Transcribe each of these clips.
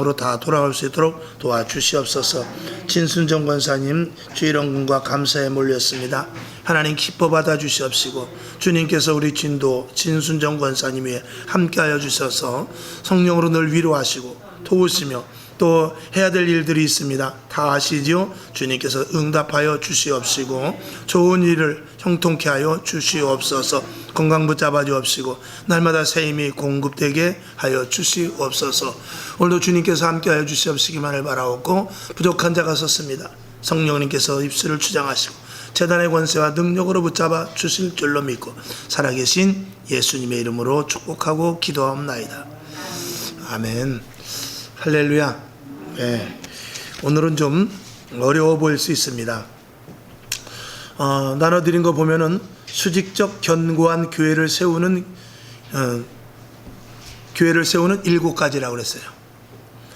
으로 다 돌아올 수 있도록 도와주시옵소서. 진순정 권사님 주일원군과 감사에 몰렸습니다. 하나님 기뻐 받아 주시옵시고 주님께서 우리 진도 진순정 권사님 위에 함께하여 주셔서 성령으로 늘 위로하시고 도우시며 또 해야 될 일들이 있습니다. 다 아시지요? 주님께서 응답하여 주시옵시고 좋은 일을 형통케 하여 주시옵소서. 건강 붙잡아 주옵시고 날마다 새 힘이 공급되게 하여 주시옵소서. 오늘도 주님께서 함께하여 주시옵시기만을 바라옵고 부족한 자가 섰습니다. 성령님께서 입술을 주장하시고 제단의 권세와 능력으로 붙잡아 주실 줄로 믿고 살아계신 예수님의 이름으로 축복하고 기도하옵나이다. 아멘. 할렐루야. 네. 오늘은 좀 어려워 보일 수 있습니다. 나눠드린 거 보면은 수직적 견고한 교회를 세우는 7가지라고 그랬어요.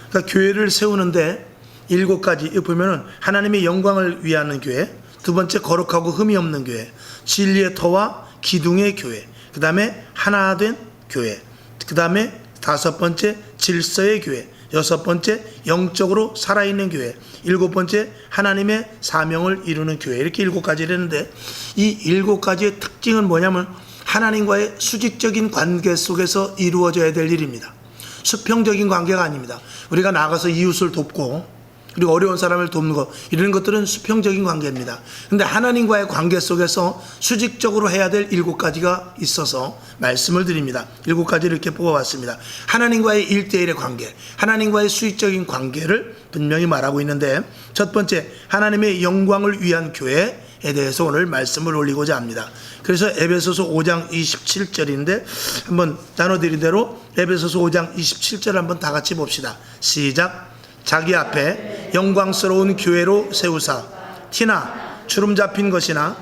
그러니까 교회를 세우는데 7가지 보면은 하나님의 영광을 위하는 교회, 두 번째 거룩하고 흠이 없는 교회, 진리의 터와 기둥의 교회, 그 다음에 하나 된 교회, 그 다음에 5번째 질서의 교회, 6번째 영적으로 살아있는 교회, 7번째 하나님의 사명을 이루는 교회, 이렇게 7가지를 했는데 이 7가지의 특징은 뭐냐면 하나님과의 수직적인 관계 속에서 이루어져야 될 일입니다. 수평적인 관계가 아닙니다. 우리가 나가서 이웃을 돕고 그리고 어려운 사람을 돕는 것, 이런 것들은 수평적인 관계입니다. 그런데 하나님과의 관계 속에서 수직적으로 해야 될 7가지가 있어서 말씀을 드립니다. 7가지를 이렇게 뽑아봤습니다. 하나님과의 1대1의 관계, 하나님과의 수직적인 관계를 분명히 말하고 있는데, 첫 번째 하나님의 영광을 위한 교회에 대해서 오늘 말씀을 올리고자 합니다. 그래서 에베소서 5장 27절인데 한번 나눠드린 대로 에베소서 5장 27절 한번 다 같이 봅시다. 시작. 자기 앞에 영광스러운 교회로 세우사 티나 주름 잡힌 것이나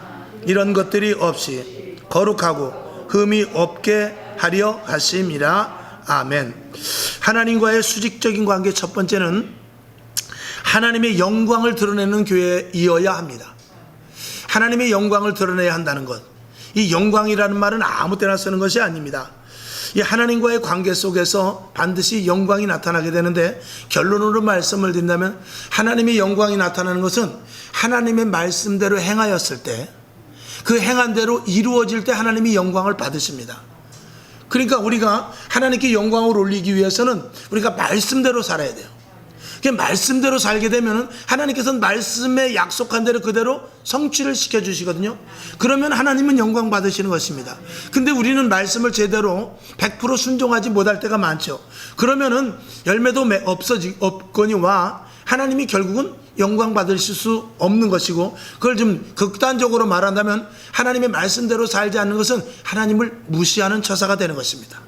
이런 것들이 없이 거룩하고 흠이 없게 하려 하심이라. 아멘. 하나님과의 수직적인 관계, 첫 번째는 하나님의 영광을 드러내는 교회이어야 합니다. 하나님의 영광을 드러내야 한다는 것, 이 영광이라는 말은 아무 때나 쓰는 것이 아닙니다. 이 하나님과의 관계 속에서 반드시 영광이 나타나게 되는데, 결론으로 말씀을 드린다면 하나님의 영광이 나타나는 것은 하나님의 말씀대로 행하였을 때, 그 행한 대로 이루어질 때 하나님이 영광을 받으십니다. 그러니까 우리가 하나님께 영광을 올리기 위해서는 우리가 말씀대로 살아야 돼요. 그 말씀대로 살게 되면 하나님께서는 말씀에 약속한 대로 그대로 성취를 시켜주시거든요. 그러면 하나님은 영광 받으시는 것입니다. 근데 우리는 말씀을 제대로 100% 순종하지 못할 때가 많죠. 그러면은 열매도 없거니와 하나님이 결국은 영광 받으실 수 없는 것이고, 그걸 좀 극단적으로 말한다면 하나님의 말씀대로 살지 않는 것은 하나님을 무시하는 처사가 되는 것입니다.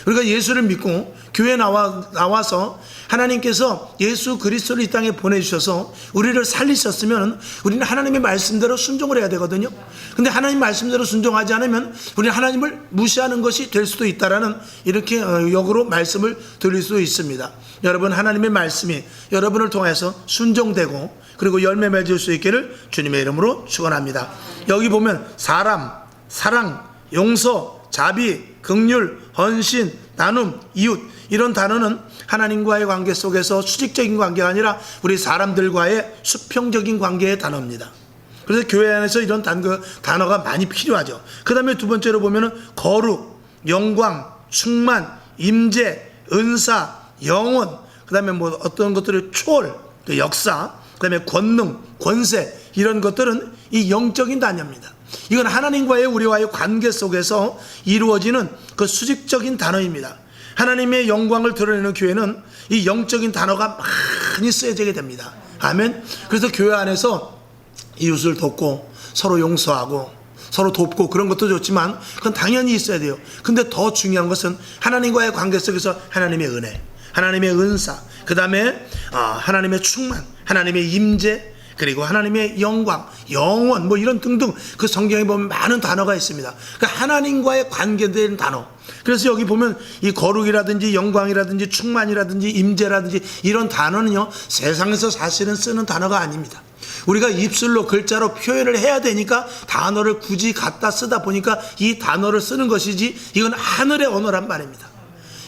우리가 예수를 믿고 교회에 나와서 하나님께서 예수 그리스도를 이 땅에 보내주셔서 우리를 살리셨으면 우리는 하나님의 말씀대로 순종을 해야 되거든요. 근데 하나님 말씀대로 순종하지 않으면 우리는 하나님을 무시하는 것이 될 수도 있다라는, 이렇게 역으로 말씀을 드릴 수 있습니다. 여러분, 하나님의 말씀이 여러분을 통해서 순종되고 그리고 열매 맺을 수 있기를 주님의 이름으로 축원합니다. 여기 보면 사람, 사랑, 용서, 자비, 긍휼, 헌신, 나눔, 이웃, 이런 단어는 하나님과의 관계 속에서 수직적인 관계가 아니라 우리 사람들과의 수평적인 관계의 단어입니다. 그래서 교회 안에서 이런 단어가 많이 필요하죠. 그 다음에 두 번째로 보면은 거룩, 영광, 충만, 임재, 은사, 영원, 그 다음에 뭐 어떤 것들을 초월, 역사, 그 다음에 권능, 권세, 이런 것들은 이 영적인 단어입니다. 이건 하나님과의 우리와의 관계 속에서 이루어지는 그 수직적인 단어입니다. 하나님의 영광을 드러내는 교회는 이 영적인 단어가 많이 쓰여지게 됩니다. 아멘. 그래서 교회 안에서 이웃을 돕고 서로 용서하고 서로 돕고 그런 것도 좋지만 그건 당연히 있어야 돼요. 근데 더 중요한 것은 하나님과의 관계 속에서 하나님의 은혜, 하나님의 은사, 그 다음에 하나님의 충만, 하나님의 임재, 그리고 하나님의 영광, 영원, 뭐 이런 등등 그 성경에 보면 많은 단어가 있습니다. 그러니까 하나님과의 관계된 단어. 그래서 여기 보면 이 거룩이라든지 영광이라든지 충만이라든지 임재라든지 이런 단어는요, 세상에서 사실은 쓰는 단어가 아닙니다. 우리가 입술로 글자로 표현을 해야 되니까 단어를 굳이 갖다 쓰다 보니까 이 단어를 쓰는 것이지, 이건 하늘의 언어란 말입니다.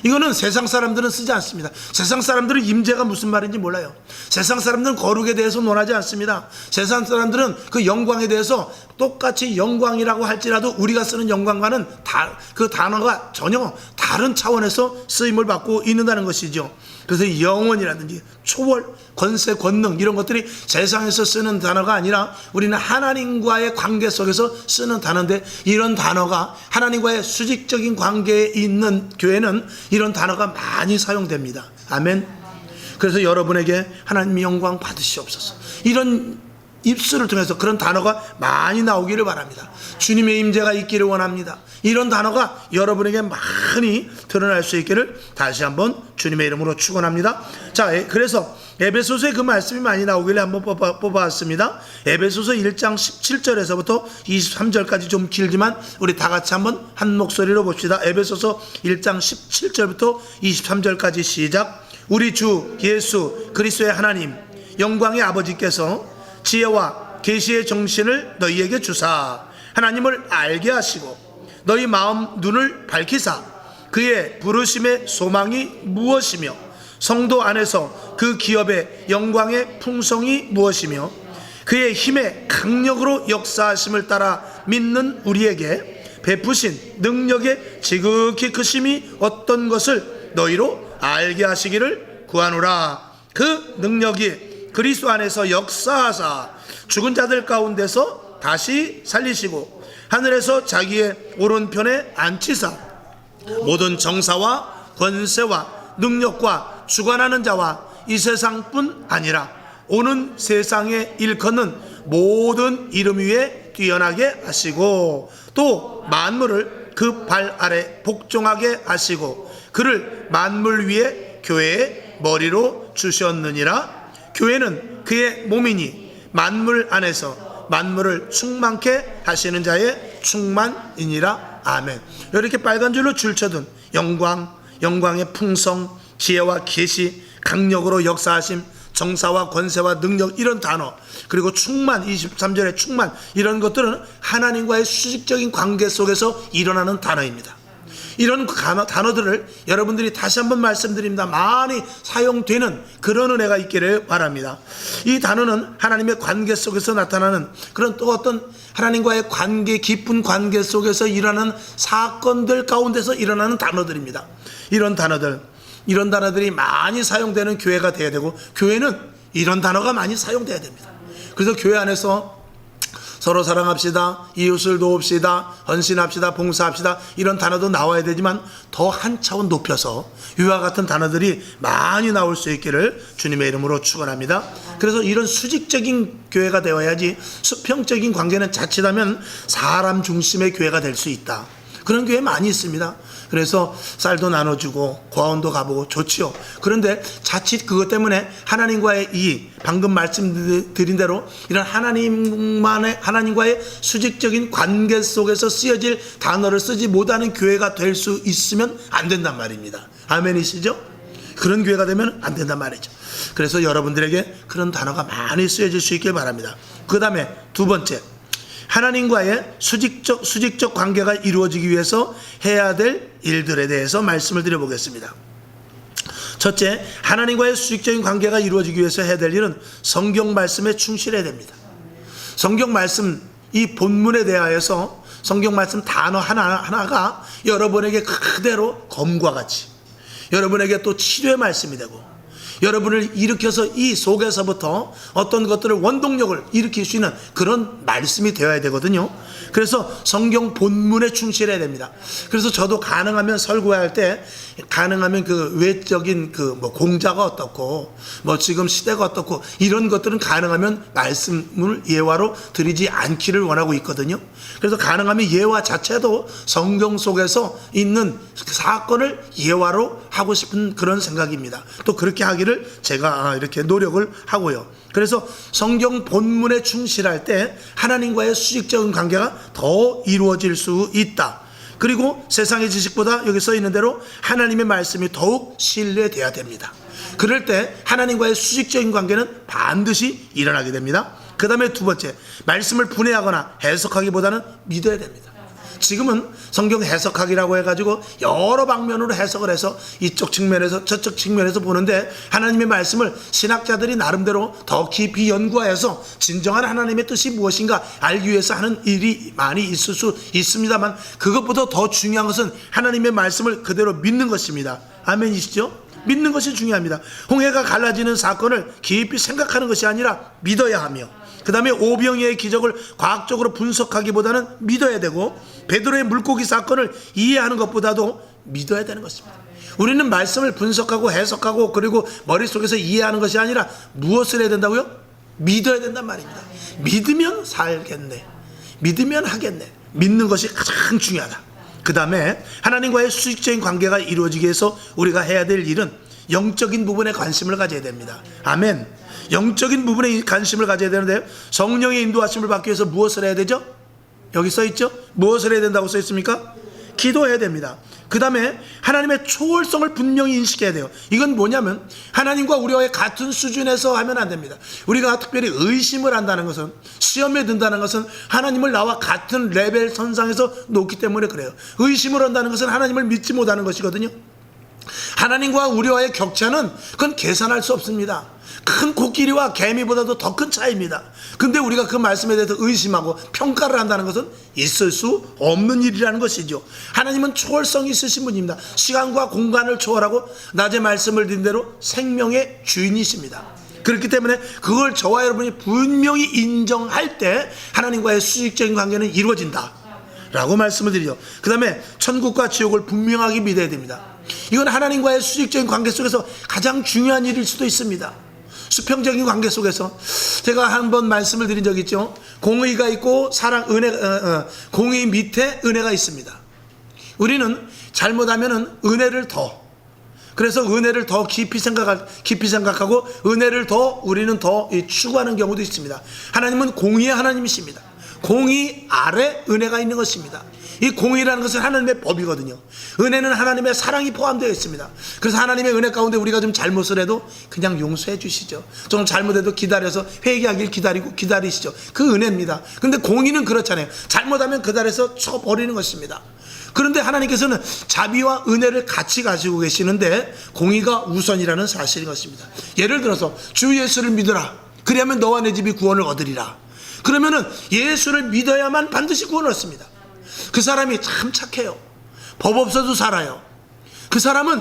이거는 세상 사람들은 쓰지 않습니다. 세상 사람들은 임재가 무슨 말인지 몰라요. 세상 사람들은 거룩에 대해서 논하지 않습니다. 세상 사람들은 그 영광에 대해서 똑같이 영광이라고 할지라도 우리가 쓰는 영광과는 그 단어가 전혀 다른 차원에서 쓰임을 받고 있는다는 것이죠. 그래서 영원이라든지 초월, 권세, 권능 이런 것들이 세상에서 쓰는 단어가 아니라 우리는 하나님과의 관계 속에서 쓰는 단어인데, 이런 단어가 하나님과의 수직적인 관계에 있는 교회는 이런 단어가 많이 사용됩니다. 아멘. 그래서 여러분에게 하나님의 영광 받으시옵소서, 이런 입술을 통해서 그런 단어가 많이 나오기를 바랍니다. 주님의 임재가 있기를 원합니다. 이런 단어가 여러분에게 많이 드러날 수 있기를 다시 한번 주님의 이름으로 축원합니다. 자, 그래서 에베소서에 그 말씀이 많이 나오길래 한번 뽑아왔습니다. 에베소서 1장 17절에서부터 23절까지 좀 길지만 우리 다 같이 한번 한 목소리로 봅시다. 에베소서 1장 17절부터 23절까지 시작. 우리 주 예수 그리스도의 하나님 영광의 아버지께서 지혜와 계시의 정신을 너희에게 주사 하나님을 알게 하시고 너희 마음 눈을 밝히사 그의 부르심의 소망이 무엇이며 성도 안에서 그 기업의 영광의 풍성이 무엇이며 그의 힘의 강력으로 역사하심을 따라 믿는 우리에게 베푸신 능력의 지극히 크심이 어떤 것을 너희로 알게 하시기를 구하노라. 그 능력이 그리스도 안에서 역사하사 죽은 자들 가운데서 다시 살리시고 하늘에서 자기의 오른편에 앉히사 모든 정사와 권세와 능력과 주관하는 자와 이 세상뿐 아니라 오는 세상에 일컫는 모든 이름 위에 뛰어나게 하시고 또 만물을 그 발 아래 복종하게 하시고 그를 만물 위에 교회의 머리로 주셨느니라. 교회는 그의 몸이니 만물 안에서 만물을 충만케 하시는 자의 충만이니라. 아멘. 이렇게 빨간 줄로 줄쳐둔 영광, 영광의 풍성, 지혜와 계시, 강력으로 역사하심, 정사와 권세와 능력 이런 단어, 그리고 충만, 23절의 충만, 이런 것들은 하나님과의 수직적인 관계 속에서 일어나는 단어입니다. 이런 단어들을 여러분들이 다시 한번 말씀드립니다. 많이 사용되는 그런 은혜가 있기를 바랍니다. 이 단어는 하나님의 관계 속에서 나타나는 그런 또 어떤 하나님과의 관계, 깊은 관계 속에서 일어나는 사건들 가운데서 일어나는 단어들입니다. 이런 단어들이 많이 사용되는 교회가 되어야 되고, 교회는 이런 단어가 많이 사용되어야 됩니다. 그래서 교회 안에서 서로 사랑합시다, 이웃을 도웁시다, 헌신합시다, 봉사합시다, 이런 단어도 나와야 되지만 더 한 차원 높여서 이와 같은 단어들이 많이 나올 수 있기를 주님의 이름으로 축원합니다. 그래서 이런 수직적인 교회가 되어야지 수평적인 관계는 자칫하면 사람 중심의 교회가 될 수 있다. 그런 교회 많이 있습니다. 그래서 쌀도 나눠주고 과원도 가보고 좋지요. 그런데 자칫 그것 때문에 하나님과의 이 방금 말씀드린 대로 이런 하나님과의 수직적인 관계 속에서 쓰여질 단어를 쓰지 못하는 교회가 될 수 있으면 안 된단 말입니다. 아멘이시죠? 그런 교회가 되면 안 된단 말이죠. 그래서 여러분들에게 그런 단어가 많이 쓰여질 수 있길 바랍니다. 그 다음에 두 번째, 하나님과의 수직적 관계가 이루어지기 위해서 해야 될 일들에 대해서 말씀을 드려보겠습니다. 첫째, 하나님과의 수직적인 관계가 이루어지기 위해서 해야 될 일은 성경 말씀에 충실해야 됩니다. 성경 말씀, 이 본문에 대하여서 성경 말씀 단어 하나가 여러분에게 그대로 검과 같이 여러분에게 또 치료의 말씀이 되고, 여러분을 일으켜서 이 속에서부터 어떤 것들을 원동력을 일으킬 수 있는 그런 말씀이 되어야 되거든요. 그래서 성경 본문에 충실해야 됩니다. 그래서 저도 가능하면 설교할 때 가능하면 그 외적인 그 뭐 공자가 어떻고 뭐 지금 시대가 어떻고 이런 것들은 가능하면 말씀을 예화로 드리지 않기를 원하고 있거든요. 그래서 가능하면 예화 자체도 성경 속에서 있는 사건을 예화로 하고 싶은 그런 생각입니다. 또 그렇게 하기를 제가 이렇게 노력을 하고요. 그래서 성경 본문에 충실할 때 하나님과의 수직적인 관계가 더 이루어질 수 있다. 그리고 세상의 지식보다 여기 써 있는 대로 하나님의 말씀이 더욱 신뢰돼야 됩니다. 그럴 때 하나님과의 수직적인 관계는 반드시 일어나게 됩니다. 그 다음에 두 번째, 말씀을 분해하거나 해석하기보다는 믿어야 됩니다. 지금은 성경 해석학이라고 해가지고 여러 방면으로 해석을 해서 이쪽 측면에서 저쪽 측면에서 보는데, 하나님의 말씀을 신학자들이 나름대로 더 깊이 연구하여서 진정한 하나님의 뜻이 무엇인가 알기 위해서 하는 일이 많이 있을 수 있습니다만, 그것보다 더 중요한 것은 하나님의 말씀을 그대로 믿는 것입니다. 아멘이시죠? 믿는 것이 중요합니다. 홍해가 갈라지는 사건을 깊이 생각하는 것이 아니라 믿어야 하며, 그 다음에 오병이의 기적을 과학적으로 분석하기보다는 믿어야 되고, 베드로의 물고기 사건을 이해하는 것보다도 믿어야 되는 것입니다. 우리는 말씀을 분석하고 해석하고 그리고 머릿속에서 이해하는 것이 아니라 무엇을 해야 된다고요? 믿어야 된단 말입니다. 믿으면 살겠네, 믿으면 하겠네, 믿는 것이 가장 중요하다. 그 다음에 하나님과의 수직적인 관계가 이루어지기 위해서 우리가 해야 될 일은 영적인 부분에 관심을 가져야 됩니다. 아멘. 영적인 부분에 관심을 가져야 되는데, 성령의 인도하심을 받기 위해서 무엇을 해야 되죠? 여기 써있죠? 무엇을 해야 된다고 써있습니까? 기도해야 됩니다. 그 다음에 하나님의 초월성을 분명히 인식해야 돼요. 이건 뭐냐면 하나님과 우리와의 같은 수준에서 하면 안 됩니다. 우리가 특별히 의심을 한다는 것은, 시험에 든다는 것은 하나님을 나와 같은 레벨 선상에서 놓기 때문에 그래요. 의심을 한다는 것은 하나님을 믿지 못하는 것이거든요. 하나님과 우리와의 격차는 그건 계산할 수 없습니다. 큰 코끼리와 개미보다도 더 큰 차이입니다. 근데 우리가 그 말씀에 대해서 의심하고 평가를 한다는 것은 있을 수 없는 일이라는 것이죠. 하나님은 초월성이 있으신 분입니다. 시간과 공간을 초월하고 낮에 말씀을 드린 대로 생명의 주인이십니다. 그렇기 때문에 그걸 저와 여러분이 분명히 인정할 때 하나님과의 수직적인 관계는 이루어진다 라고 말씀을 드리죠. 그 다음에 천국과 지옥을 분명하게 믿어야 됩니다. 이건 하나님과의 수직적인 관계 속에서 가장 중요한 일일 수도 있습니다. 수평적인 관계 속에서 제가 한번 말씀을 드린 적이 있죠. 공의가 있고 공의 밑에 은혜가 있습니다. 우리는 잘못하면은 은혜를 그래서 은혜를 더 깊이 생각하고 은혜를 우리는 더 추구하는 경우도 있습니다. 하나님은 공의의 하나님이십니다. 공의 아래 은혜가 있는 것입니다. 이 공의라는 것은 하나님의 법이거든요. 은혜는 하나님의 사랑이 포함되어 있습니다. 그래서 하나님의 은혜 가운데 우리가 좀 잘못을 해도 그냥 용서해 주시죠. 좀 잘못해도 기다려서 회개하길 기다리시죠. 그 은혜입니다. 근데 공의는 그렇잖아요. 잘못하면 그 자리에서 쳐버리는 것입니다. 그런데 하나님께서는 자비와 은혜를 같이 가지고 계시는데 공의가 우선이라는 사실인 것입니다. 예를 들어서 주 예수를 믿으라, 그리하면 너와 내 집이 구원을 얻으리라. 그러면은 예수를 믿어야만 반드시 구원을 얻습니다. 그 사람이 참 착해요. 법 없어도 살아요. 그 사람은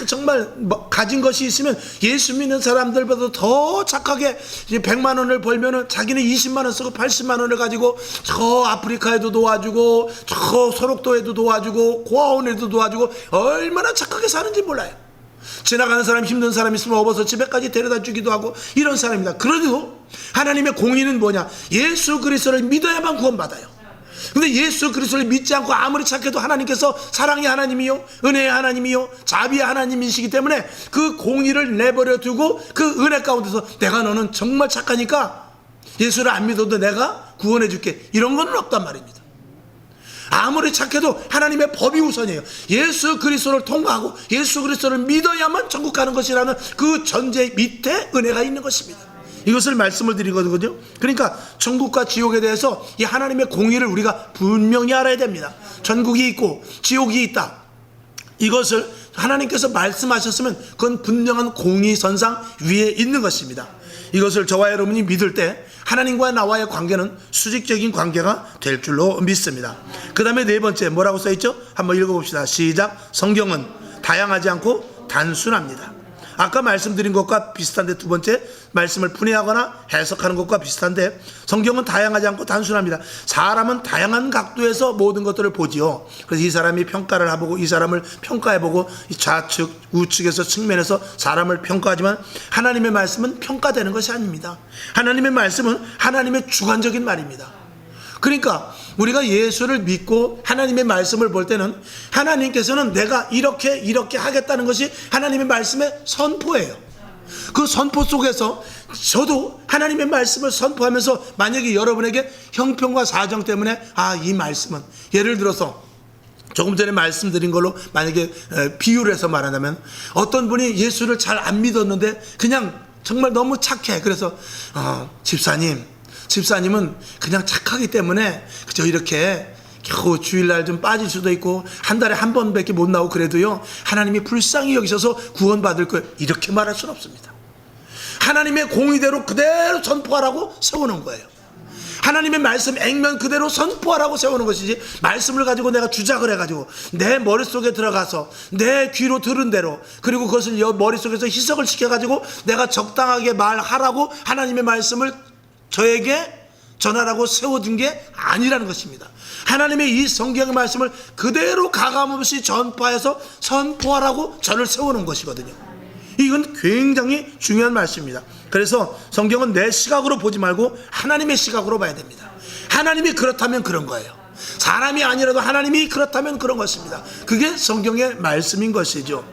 정말 가진 것이 있으면 예수 믿는 사람들보다 더 착하게 100만 원을 벌면은 자기는 20만 원 쓰고 80만 원을 가지고 저 아프리카에도 도와주고 저 소록도에도 도와주고 고아원에도 도와주고 얼마나 착하게 사는지 몰라요. 지나가는 사람, 힘든 사람 있으면 업어서 집에까지 데려다 주기도 하고 이런 사람입니다. 그래도 하나님의 공의는 뭐냐? 예수 그리스도를 믿어야만 구원받아요. 근데 예수 그리스도를 믿지 않고 아무리 착해도 하나님께서 사랑의 하나님이요, 은혜의 하나님이요, 자비의 하나님이시기 때문에 그 공의를 내버려 두고 그 은혜 가운데서 내가 너는 정말 착하니까 예수를 안 믿어도 내가 구원해 줄게, 이런 건 없단 말입니다. 아무리 착해도 하나님의 법이 우선이에요. 예수 그리스도를 통과하고 예수 그리스도를 믿어야만 천국 가는 것이라는 그 전제 밑에 은혜가 있는 것입니다. 이것을 말씀을 드리거든요. 그러니까 천국과 지옥에 대해서 이 하나님의 공의를 우리가 분명히 알아야 됩니다. 천국이 있고 지옥이 있다, 이것을 하나님께서 말씀하셨으면 그건 분명한 공의선상 위에 있는 것입니다. 이것을 저와 여러분이 믿을 때 하나님과 나와의 관계는 수직적인 관계가 될 줄로 믿습니다. 그 다음에 네 번째 뭐라고 써있죠? 한번 읽어봅시다. 시작. 성경은 다양하지 않고 단순합니다. 아까 말씀드린 것과 비슷한데, 두 번째 말씀을 분해하거나 해석하는 것과 비슷한데, 성경은 다양하지 않고 단순합니다. 사람은 다양한 각도에서 모든 것들을 보지요. 그래서 이 사람이 평가를 해보고 이 사람을 평가해보고 좌측 우측에서 측면에서 사람을 평가하지만 하나님의 말씀은 평가되는 것이 아닙니다. 하나님의 말씀은 하나님의 주관적인 말입니다. 그러니까 우리가 예수를 믿고 하나님의 말씀을 볼 때는 하나님께서는 내가 이렇게 하겠다는 것이 하나님의 말씀의 선포예요. 그 선포 속에서 저도 하나님의 말씀을 선포하면서 만약에 여러분에게 형편과 사정 때문에 이 말씀은, 예를 들어서 조금 전에 말씀드린 걸로 만약에 비유를 해서 말하자면, 어떤 분이 예수를 잘 안 믿었는데 그냥 정말 너무 착해. 그래서 집사님은 그냥 착하기 때문에 그저 이렇게 겨우 주일날 좀 빠질 수도 있고 한 달에 한 번밖에 못 나오고 그래도요, 하나님이 불쌍히 여기셔서 구원받을 거예요, 이렇게 말할 수는 없습니다. 하나님의 공의대로 그대로 선포하라고 세우는 거예요. 하나님의 말씀 액면 그대로 선포하라고 세우는 것이지, 말씀을 가지고 내가 주작을 해가지고 내 머릿속에 들어가서 내 귀로 들은 대로, 그리고 그것을 머릿속에서 희석을 시켜가지고 내가 적당하게 말하라고 하나님의 말씀을 저에게 전하라고 세워준 게 아니라는 것입니다. 하나님의 이 성경의 말씀을 그대로 가감없이 전파해서 선포하라고 저를 세우는 것이거든요. 이건 굉장히 중요한 말씀입니다. 그래서 성경은 내 시각으로 보지 말고 하나님의 시각으로 봐야 됩니다. 하나님이 그렇다면 그런 거예요. 사람이 아니라도 하나님이 그렇다면 그런 것입니다. 그게 성경의 말씀인 것이죠.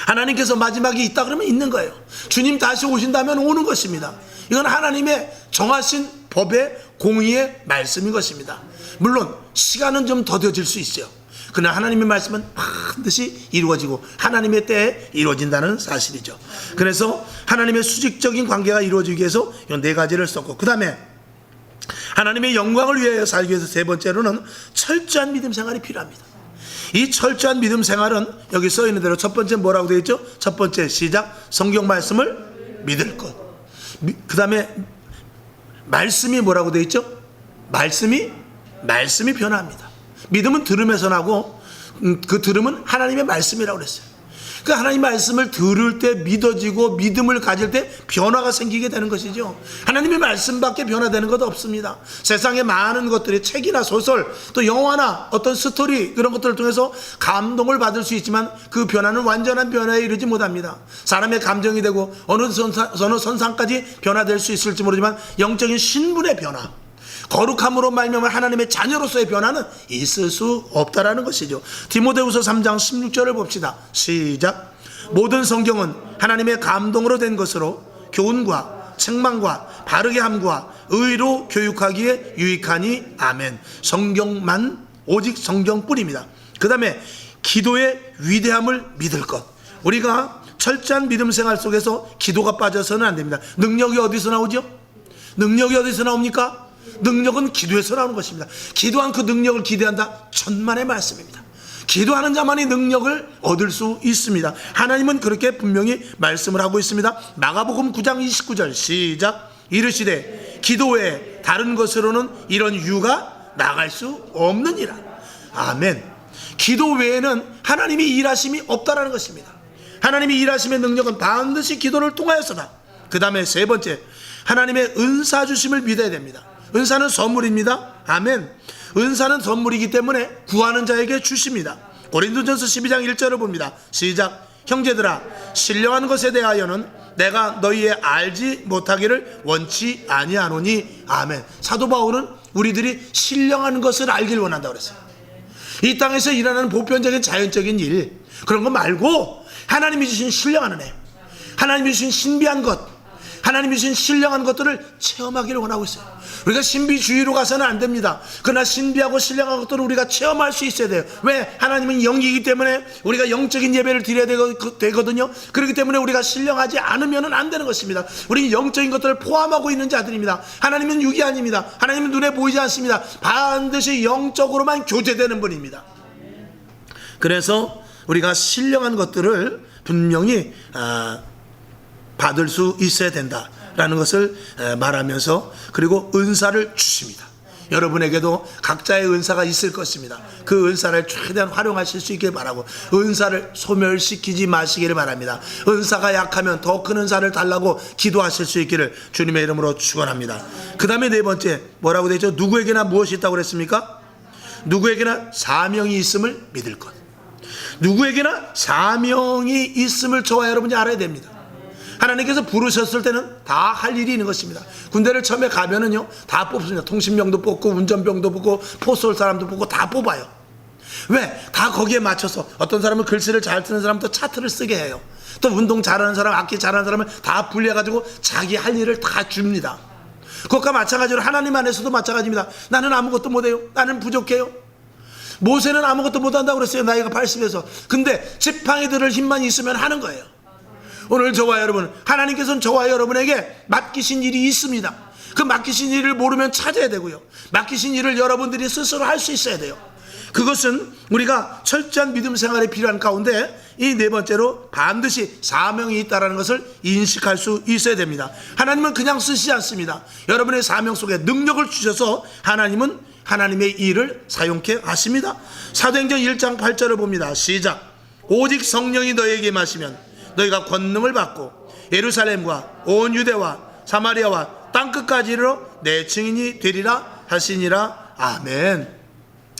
하나님께서 마지막이 있다 그러면 있는 거예요. 주님 다시 오신다면 오는 것입니다. 이건 하나님의 정하신 법의 공의의 말씀인 것입니다. 물론 시간은 좀 더뎌질 수 있어요. 그러나 하나님의 말씀은 반드시 이루어지고 하나님의 때에 이루어진다는 사실이죠. 그래서 하나님의 수직적인 관계가 이루어지기 위해서 이 네 가지를 썼고, 그 다음에 하나님의 영광을 위하여 살기 위해서 세 번째로는 철저한 믿음 생활이 필요합니다. 이 철저한 믿음 생활은 여기 써 있는 대로 첫 번째 뭐라고 되어 있죠? 첫 번째 시작, 성경 말씀을 믿을 것. 그 다음에 말씀이 뭐라고 되어 있죠? 말씀이 변화합니다. 믿음은 들음에서 나고, 그 들음은 하나님의 말씀이라고 그랬어요. 그 하나님 말씀을 들을 때 믿어지고 믿음을 가질 때 변화가 생기게 되는 것이죠. 하나님의 말씀밖에 변화되는 것 없습니다. 세상에 많은 것들이 책이나 소설, 또 영화나 어떤 스토리, 그런 것들을 통해서 감동을 받을 수 있지만 그 변화는 완전한 변화에 이르지 못합니다. 사람의 감정이 되고 어느 선상까지 변화될 수 있을지 모르지만 영적인 신분의 변화, 거룩함으로 말미암아 하나님의 자녀로서의 변화는 있을 수 없다라는 것이죠. 디모데후서 3장 16절을 봅시다. 시작. 모든 성경은 하나님의 감동으로 된 것으로 교훈과 책망과 바르게 함과 의로 교육하기에 유익하니 아멘. 성경만, 오직 성경뿐입니다. 그 다음에 기도의 위대함을 믿을 것. 우리가 철저한 믿음 생활 속에서 기도가 빠져서는 안 됩니다. 능력이 어디서 나오죠? 능력이 어디서 나옵니까? 능력은 기도에서 나오는 것입니다. 기도한 그 능력을 기대한다, 천만의 말씀입니다. 기도하는 자만이 능력을 얻을 수 있습니다. 하나님은 그렇게 분명히 말씀을 하고 있습니다. 마가복음 9장 29절 시작. 이르시되 기도 외에 다른 것으로는 이런 유가 나갈 수 없느니라. 아멘. 기도 외에는 하나님이 일하심이 없다라는 것입니다. 하나님이 일하심의 능력은 반드시 기도를 통하여서다. 그 다음에 세 번째, 하나님의 은사 주심을 믿어야 됩니다. 은사는 선물입니다. 아멘. 은사는 선물이기 때문에 구하는 자에게 주십니다. 고린도전서 12장 1절을 봅니다. 시작. 형제들아, 신령한 것에 대하여는 내가 너희의 알지 못하기를 원치 아니하노니 아멘. 사도 바울은 우리들이 신령한 것을 알길 원한다고 그랬어요. 이 땅에서 일어나는 보편적인 자연적인 일, 그런 거 말고 하나님이 주신 신령한 은혜, 하나님이 주신 신비한 것, 하나님이 주신 신령한 것들을 체험하기를 원하고 있어요. 우리가 신비주의로 가서는 안 됩니다. 그러나 신비하고 신령한 것들을 우리가 체험할 수 있어야 돼요. 왜? 하나님은 영이기 때문에 우리가 영적인 예배를 드려야 되거든요. 그렇기 때문에 우리가 신령하지 않으면 안 되는 것입니다. 우리는 영적인 것들을 포함하고 있는 자들입니다. 하나님은 육이 아닙니다. 하나님은 눈에 보이지 않습니다. 반드시 영적으로만 교제되는 분입니다. 그래서 우리가 신령한 것들을 분명히 받을 수 있어야 된다라는 것을 말하면서, 그리고 은사를 주십니다. 여러분에게도 각자의 은사가 있을 것입니다. 그 은사를 최대한 활용하실 수 있길 바라고, 은사를 소멸시키지 마시기를 바랍니다. 은사가 약하면 더 큰 은사를 달라고 기도하실 수 있기를 주님의 이름으로 축원합니다. 그 다음에 네 번째 뭐라고 되죠? 누구에게나 무엇이 있다고 그랬습니까? 누구에게나 사명이 있음을 믿을 것. 누구에게나 사명이 있음을 저와 여러분이 알아야 됩니다. 하나님께서 부르셨을 때는 다 할 일이 있는 것입니다. 군대를 처음에 가면은요, 다 뽑습니다. 통신병도 뽑고 운전병도 뽑고 포스올 사람도 뽑고 다 뽑아요. 왜? 다 거기에 맞춰서. 어떤 사람은 글씨를 잘 쓰는 사람도 차트를 쓰게 해요. 또 운동 잘하는 사람, 악기 잘하는 사람을 다 분리해가지고 자기 할 일을 다 줍니다. 그것과 마찬가지로 하나님 안에서도 마찬가지입니다. 나는 아무것도 못해요. 나는 부족해요. 모세는 아무것도 못한다고 그랬어요. 나이가 80에서. 근데 지팡이 들을 힘만 있으면 하는 거예요. 오늘 저와 여러분, 하나님께서는 저와 여러분에게 맡기신 일이 있습니다. 그 맡기신 일을 모르면 찾아야 되고요. 맡기신 일을 여러분들이 스스로 할 수 있어야 돼요. 그것은 우리가 철저한 믿음 생활에 필요한 가운데 이 네 번째로 반드시 사명이 있다는 것을 인식할 수 있어야 됩니다. 하나님은 그냥 쓰시지 않습니다. 여러분의 사명 속에 능력을 주셔서 하나님은 하나님의 일을 사용케 하십니다. 사도행전 1장 8절을 봅니다. 시작. 오직 성령이 너에게 임하시면 너희가 권능을 받고 예루살렘과 온 유대와 사마리아와 땅끝까지 이르러 내 증인이 되리라 하시니라. 아멘.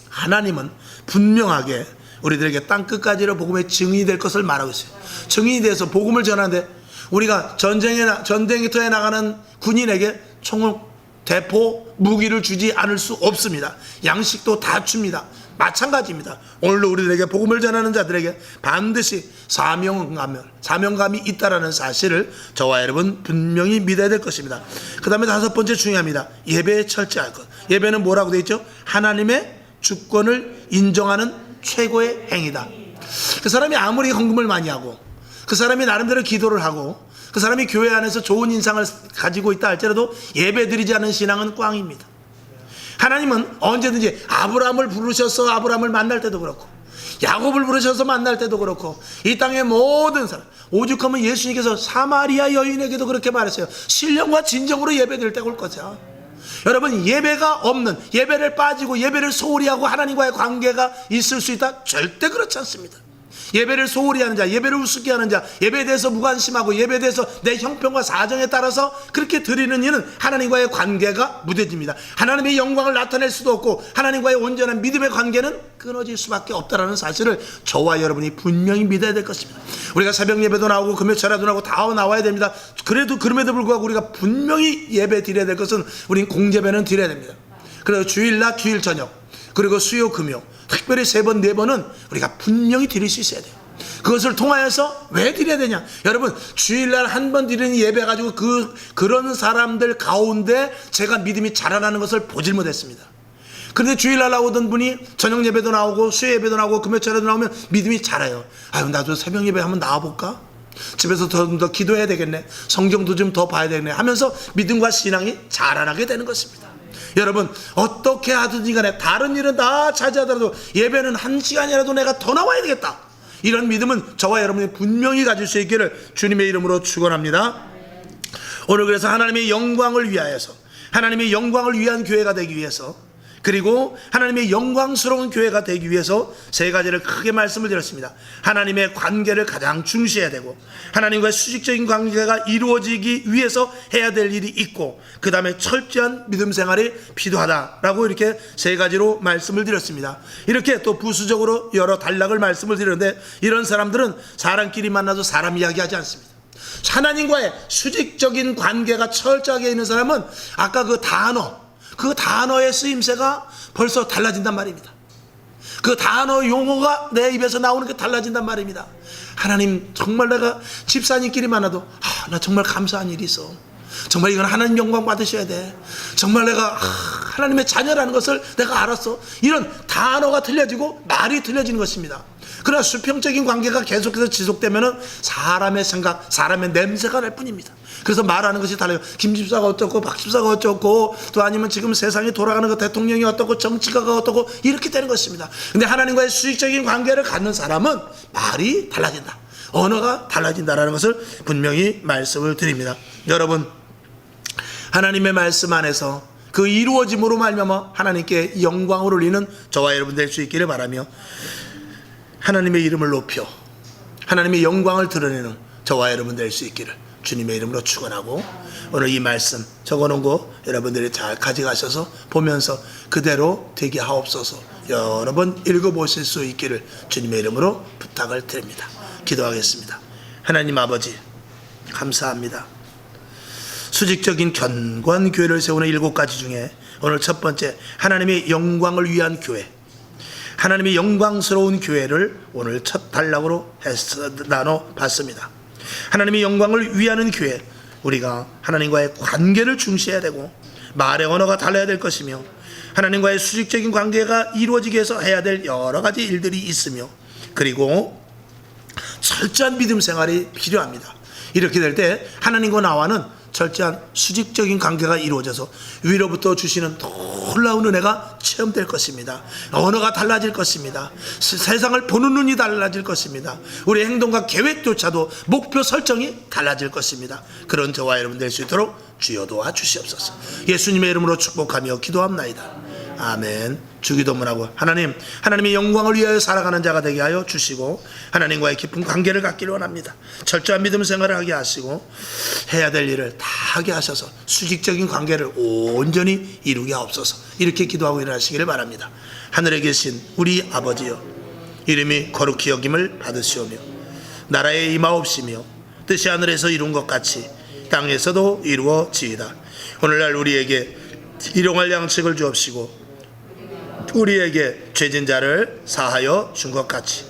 하나님은 분명하게 우리들에게 땅끝까지로 복음의 증인이 될 것을 말하고 있어요. 증인이 돼서 복음을 전하는데 우리가 전쟁터에 나가는 군인에게 총을 대포 무기를 주지 않을 수 없습니다. 양식도 다 줍니다. 마찬가지입니다. 오늘도 우리들에게 복음을 전하는 자들에게 반드시 사명감이 있다는 사실을 저와 여러분 분명히 믿어야 될 것입니다. 그 다음에 다섯 번째 중요합니다. 예배에 철저할 것. 예배는 뭐라고 되어 있죠? 하나님의 주권을 인정하는 최고의 행위다. 그 사람이 아무리 헌금을 많이 하고 그 사람이 나름대로 기도를 하고 그 사람이 교회 안에서 좋은 인상을 가지고 있다 할지라도 예배 드리지 않은 신앙은 꽝입니다. 하나님은 언제든지 아브라함을 부르셔서 아브라함을 만날 때도 그렇고 야곱을 부르셔서 만날 때도 그렇고 이 땅의 모든 사람 오죽하면 예수님께서 사마리아 여인에게도 그렇게 말했어요. 신령과 진정으로 예배드릴 때가 올 거죠. 여러분, 예배가 없는, 예배를 빠지고 예배를 소홀히 하고 하나님과의 관계가 있을 수 있다? 절대 그렇지 않습니다. 예배를 소홀히 하는 자, 예배를 우습게 하는 자, 예배에 대해서 무관심하고 예배에 대해서 내 형편과 사정에 따라서 그렇게 드리는 이는 하나님과의 관계가 무뎌집니다. 하나님의 영광을 나타낼 수도 없고 하나님과의 온전한 믿음의 관계는 끊어질 수밖에 없다는 사실을 저와 여러분이 분명히 믿어야 될 것입니다. 우리가 새벽 예배도 나오고 금요 철야도 나오고 다 나와야 됩니다. 그럼에도 불구하고 우리가 분명히 예배 드려야 될 것은 우린 공제배는 드려야 됩니다. 그래서 주일날 주일 저녁 그리고 수요 금요 특별히 3번 4번은 우리가 분명히 드릴 수 있어야 돼요. 그것을 통하여서 왜 드려야 되냐? 여러분, 주일날 한 번 드리는 예배 가지고 그런 사람들 가운데 제가 믿음이 자라나는 것을 보질 못했습니다. 그런데 주일날 나오던 분이 저녁 예배도 나오고 수요 예배도 나오고 금요철에도 나오면 믿음이 자라요. 아유, 나도 새벽 예배 한번 나와볼까? 집에서 더 기도해야 되겠네. 성경도 좀 더 봐야 되겠네 하면서 믿음과 신앙이 자라나게 되는 것입니다. 여러분, 어떻게 하든지 간에 다른 일은 다 차지하더라도 예배는 1시간이라도 내가 더 나와야 되겠다. 이런 믿음은 저와 여러분이 분명히 가질 수 있기를 주님의 이름으로 축원합니다. 오늘 그래서 하나님의 영광을 위하여서, 하나님의 영광을 위한 교회가 되기 위해서, 그리고 하나님의 영광스러운 교회가 되기 위해서 3가지를 크게 말씀을 드렸습니다. 하나님의 관계를 가장 중시해야 되고, 하나님과의 수직적인 관계가 이루어지기 위해서 해야 될 일이 있고, 그 다음에 철저한 믿음 생활이 필요하다라고 이렇게 3가지로 말씀을 드렸습니다. 이렇게 또 부수적으로 여러 단락을 말씀을 드렸는데, 이런 사람들은 사람끼리 만나서 사람 이야기하지 않습니다. 하나님과의 수직적인 관계가 철저하게 있는 사람은 아까 그 단어의 쓰임새가 벌써 달라진단 말입니다. 그 단어 용어가 내 입에서 나오는 게 달라진단 말입니다. 하나님, 정말 내가 집사님끼리 만나도 나 정말 감사한 일이 있어. 정말 이건 하나님 영광 받으셔야 돼. 정말 내가 하나님의 자녀라는 것을 내가 알았어. 이런 단어가 틀려지고 말이 틀려지는 것입니다. 그러나 수평적인 관계가 계속해서 지속되면 사람의 생각, 사람의 냄새가 날 뿐입니다. 그래서 말하는 것이 달라요. 김 집사가 어떻고 박 집사가 어떻고 또 아니면 지금 세상이 돌아가는 것, 대통령이 어떻고 정치가 어떻고 이렇게 되는 것입니다. 근데 하나님과의 수직적인 관계를 갖는 사람은 말이 달라진다, 언어가 달라진다라는 것을 분명히 말씀을 드립니다. 여러분, 하나님의 말씀 안에서 그 이루어짐으로 말미암아 하나님께 영광을 올리는 저와 여러분 될 수 있기를 바라며, 하나님의 이름을 높여 하나님의 영광을 드러내는 저와 여러분 될 수 있기를 주님의 이름으로 축원하고, 오늘 이 말씀 적어놓은 거 여러분들이 잘 가져가셔서 보면서 그대로 되게 하옵소서. 여러 번 읽어보실 수 있기를 주님의 이름으로 부탁을 드립니다. 기도하겠습니다. 하나님 아버지, 감사합니다. 수직적인 견고한 교회를 세우는 7가지 중에 오늘 첫 번째, 하나님의 영광을 위한 교회, 하나님의 영광스러운 교회를 오늘 첫 단락으로 나눠봤습니다. 하나님의 영광을 위하는 교회, 우리가 하나님과의 관계를 중시해야 되고 말의 언어가 달라야 될 것이며, 하나님과의 수직적인 관계가 이루어지기 위해서 해야 될 여러 가지 일들이 있으며, 그리고 철저한 믿음 생활이 필요합니다. 이렇게 될 때 하나님과 나와는 철저한 수직적인 관계가 이루어져서 위로부터 주시는 놀라운 은혜가 체험될 것입니다. 언어가 달라질 것입니다. 세상을 보는 눈이 달라질 것입니다. 우리 행동과 계획조차도 목표 설정이 달라질 것입니다. 그런 저와 여러분 될 수 있도록 주여 도와주시옵소서. 예수님의 이름으로 축복하며 기도합나이다. 아멘. 주기도문하고 하나님의 영광을 위하여 살아가는 자가 되게 하여 주시고 하나님과의 깊은 관계를 갖기를 원합니다. 철저한 믿음 생활을 하게 하시고 해야 될 일을 다 하게 하셔서 수직적인 관계를 온전히 이루게 하옵소서. 이렇게 기도하고 일어나시기를 바랍니다. 하늘에 계신 우리 아버지여, 이름이 거룩히 여김을 받으시오며 나라에 임하옵시며 뜻이 하늘에서 이룬 것 같이 땅에서도 이루어지이다. 오늘날 우리에게 일용할 양식을 주옵시고 우리에게 죄진 자를 사하여 준 것 같이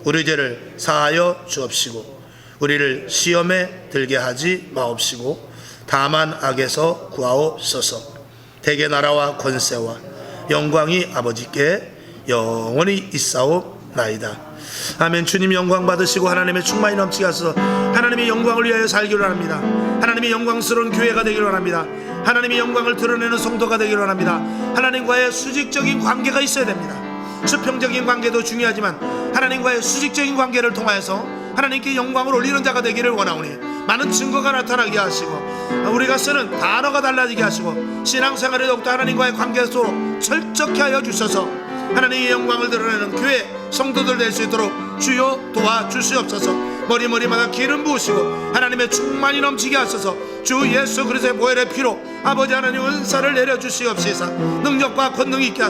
우리 죄를 사하여 주옵시고 우리를 시험에 들게 하지 마옵시고 다만 악에서 구하옵소서. 대개 나라와 권세와 영광이 아버지께 영원히 있사옵나이다. 아멘. 주님 영광 받으시고 하나님의 충만이 넘치게 하소서. 하나님의 영광을 위하여 살기를 원합니다. 하나님의 영광스러운 교회가 되기를 원합니다. 하나님의 영광을 드러내는 성도가 되기를 원합니다. 하나님과의 수직적인 관계가 있어야 됩니다. 수평적인 관계도 중요하지만 하나님과의 수직적인 관계를 통하여서 하나님께 영광을 올리는 자가 되기를 원하오니 많은 증거가 나타나게 하시고 우리가 쓰는 단어가 달라지게 하시고 신앙생활에 더욱더 하나님과의 관계 속으로 철저케 하여 주셔서 하나님의 영광을 드러내는 교회 성도들 될 수 있도록 주여 도와주시옵소서. 머리마다 기름 부으시고 하나님의 충만이 넘치게 하소서. 주 예수 그리스도의 보혈의 피로 아버지 하나님 은사를 내려주시옵시사 능력과 권능이 있게 하소서.